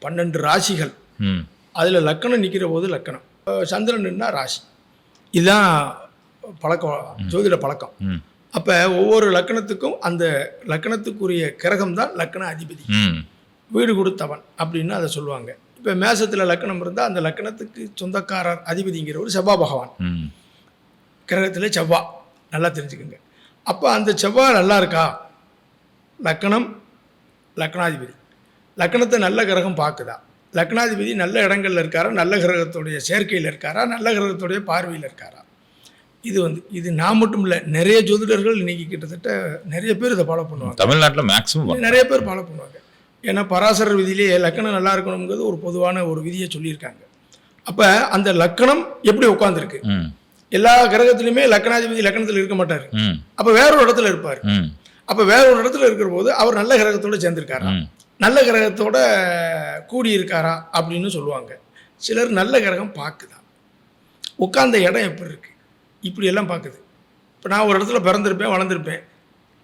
12 ராசிகள், ம் அதில் லக்கணம் நிற்கிற போது லக்கணம், சந்திரன்னா ராசி. இதுதான் பழக்கம், ஜோதிட பழக்கம். ம் அப்போ ஒவ்வொரு லக்கணத்துக்கும் அந்த லக்கணத்துக்குரிய கிரகம் தான் லக்கண அதிபதி, ம் வீடு கொடுத்தவன் அப்படின்னு அதை சொல்லுவாங்க. இப்போ மேசத்தில் லக்கணம் இருந்தால் அந்த லக்கணத்துக்கு சொந்தக்காரர் அதிபதிங்கிறவர் செவ்வாய் பகவான். ம் கிரகத்தில் செவ்வாய், நல்லா தெரிஞ்சுக்கோங்க. அப்போ அந்த செவ்வாய் நல்லா இருக்கா, லக்கணம் லக்னாதிபதி, லக்கணத்தை நல்ல கிரகம் பார்க்குதா, லக்னாதிபதி நல்ல இடங்கள்ல இருக்காரா, நல்ல கிரகத்துடைய சேர்க்கையில் இருக்காரா, நல்ல கிரகத்துடைய பார்வையில் இருக்காரா. இது நான் மட்டும் இல்லை, நிறைய ஜோதிடர்கள் இன்னைக்கு கிட்டத்தட்ட நிறைய பேர் இதை ஃபாலோ பண்ணுவாங்க. தமிழ்நாட்டில் மேக்ஸிமம் நிறைய பேர் ஃபாலோ பண்ணுவாங்க. ஏன்னா பராசரர் விதியிலே லக்கணம் நல்லா இருக்கணுங்கிறது ஒரு பொதுவான ஒரு விதியை சொல்லியிருக்காங்க. அப்போ அந்த லக்கணம் எப்படி உட்காந்துருக்கு, ம் எல்லா கிரகத்திலுமே லக்கணாதிபதி லக்கணத்தில் இருக்க மாட்டார். ம் அப்போ வேற ஒரு இடத்துல இருப்பார். ம் அப்போ வேற ஒரு இடத்துல இருக்கிற போது அவர் நல்ல கிரகத்தோடு சேர்ந்திருக்காரா, ம் நல்ல கிரகத்தோட கூடியிருக்காரா அப்படின்னு சொல்லுவாங்க. சிலர் நல்ல கிரகம் பார்க்குதா, உட்கார்ந்த இடம் எப்படி இருக்கு, இப்படியெல்லாம் பார்க்குது. இப்போ நான் ஒரு இடத்துல பிறந்திருப்பேன், வளர்ந்துருப்பேன்,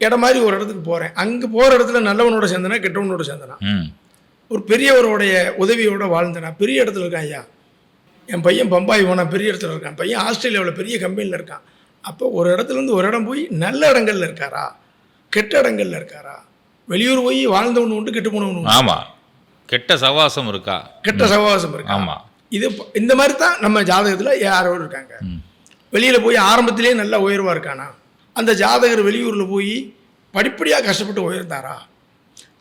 இடம் மாதிரி ஒரு இடத்துக்கு போகிறேன். அங்கே போகிற இடத்துல நல்லவனோட சேர்ந்தனா கெட்டவனோட சேர்ந்தனா, ம் ஒரு பெரியவருடைய உதவியோட வாழ்ந்தனா, பெரிய இடத்துல இருக்கான். ஐயா என் பையன் பம்பாய் போனா பெரிய இடத்துல இருக்கான், பையன் ஆஸ்திரேலியாவில் பெரிய கம்பெனியில் இருக்கான். அப்போ ஒரு இடத்துலேருந்து ஒரு இடம் போய் நல்ல இடங்கள்ல இருக்காரா, கெட்ட இடங்கள்ல இருக்காரா, வெளியூர் போய் வாழ்ந்தவனு உண்டு, கெட்டு போனவனு உண்டு. ஆமாம், கெட்ட சவாசம் இருக்கா, கெட்ட சகவாசம் இருக்கா. ஆமாம். இது இந்த மாதிரி தான் நம்ம ஜாதகத்தில் யாரோ இருக்காங்க. ம் வெளியில் போய் ஆரம்பத்திலே நல்ல உயர்வாக இருக்கானா, அந்த ஜாதகர் வெளியூரில் போய் படிப்படியாக கஷ்டப்பட்டு உயர்ந்தாரா,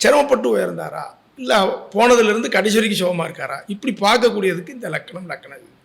சிரமப்பட்டு உயர்ந்தாரா, இல்லை போனதுலேருந்து கடைசி வரைக்கும் சுகமாக இருக்காரா, இப்படி பார்க்கக்கூடியதுக்கு இந்த லக்கணம் லக்கணம்.